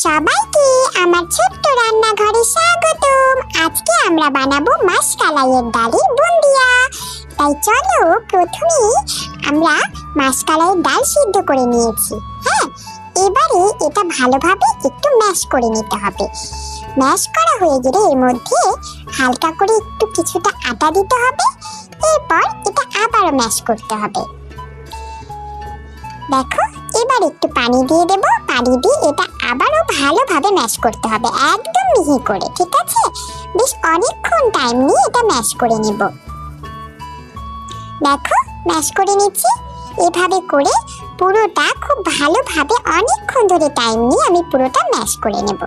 সবাইকে আমার ছোট্ট রান্নাঘরে স্বাগতম। আজকে আমরা বানাবো মাশকালাইয়ের ডালের বুন্দিয়া। তাই চলো প্রথমে আমরা মাশকালাইয়ের ডাল সিদ্ধ করে নিয়েছি। হ্যাঁ, এবারে এটা ভালোভাবে একটু ম্যাশ করে নিতে হবে। ম্যাশ করা হয়ে গেলে এর মধ্যে হালকা করে একটু কিছুটা আটা দিতে হবে। এরপর এটা আবারও ম্যাশ করতে হবে। দেখো, এবার একটু পানি দিয়ে দেব। পানি দিয়ে এটা আবারও ভালোভাবে ম্যাশ করতে হবে, একদম মিহি করে। ঠিক আছে, বেশ অনেকক্ষণ টাইম নিয়ে এটা ম্যাশ করে নেব। দেখো, ম্যাশ করে নিচ্ছি। এভাবে করে পুরোটা খুব ভালোভাবে অনেকক্ষণ ধরে টাইম নিয়ে আমি পুরোটা ম্যাশ করে নেব।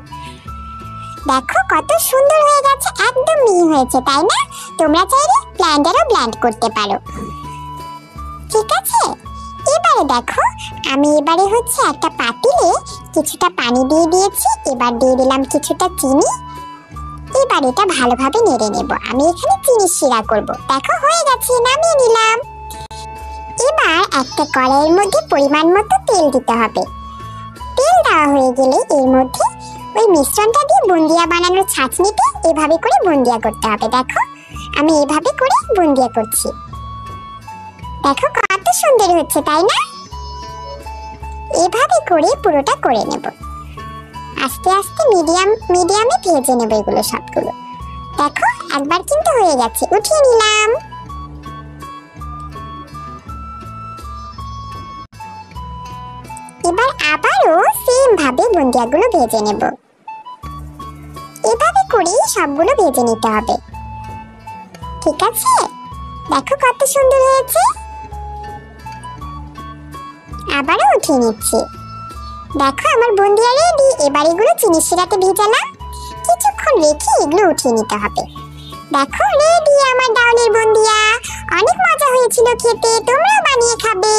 দেখো কত সুন্দর হয়ে গেছে, একদম মিহি হয়েছে, তাই না? তোমরা চাইলে ব্লেন্ডারও ব্লেন্ড করতে পারো। ঠিক আছে, এবারে দেখো আমি একটা পাতিলে কিছুটা পানি দিয়ে দিয়েছি। এবার দিয়ে দিলাম কিছুটা চিনি। এবার এটা ভালোভাবে নেড়ে নেব। আমি এখানে চিনি শিরা করব। দেখো হয়ে গেছে, নামিয়ে নিলাম। এবার একটা কড়াইয়ের মধ্যে পরিমাণ মতো তেল দিতে হবে। তেল দেওয়া হয়ে গেলে এর মধ্যে ওই মিশ্রণটা দিয়ে বুন্দিয়া বানানোর ছাঁচনিতে এভাবে করে বুন্দিয়া করতে হবে। দেখো আমি এভাবে করে বুন্দিয়া করছি। দেখো কত সুন্দর হচ্ছে, তাই না? এভাবে করে পুরোটা করে নেব। আস্তে আস্তে মিডিয়ামে ভেজে নেব এগুলো সবগুলো। দেখো একবার কিন্তু হয়ে গেছে, উঠিয়ে নিলাম। এবার আবারও সেম ভাবে বুন্দিয়াগুলো ভেজে নেব। এভাবে করে সবগুলো ভেজে নিতে হবে। ঠিক আছে, দেখো কত সুন্দর হয়েছে। আবারও উঠিয়ে নিচ্ছি। দেখো আমার বুন্দিয়া রেডি। এবার এগুলো চিনি শিরাতে ভিজালাম। কিছুক্ষণ রেখে এগুলো উঠিয়ে নিতে হবে। দেখো রেডি আমার ডাউলের বুন্দিয়া। অনেক মজা হয়েছিল খেতে, তোমরাও বানিয়ে খাবে।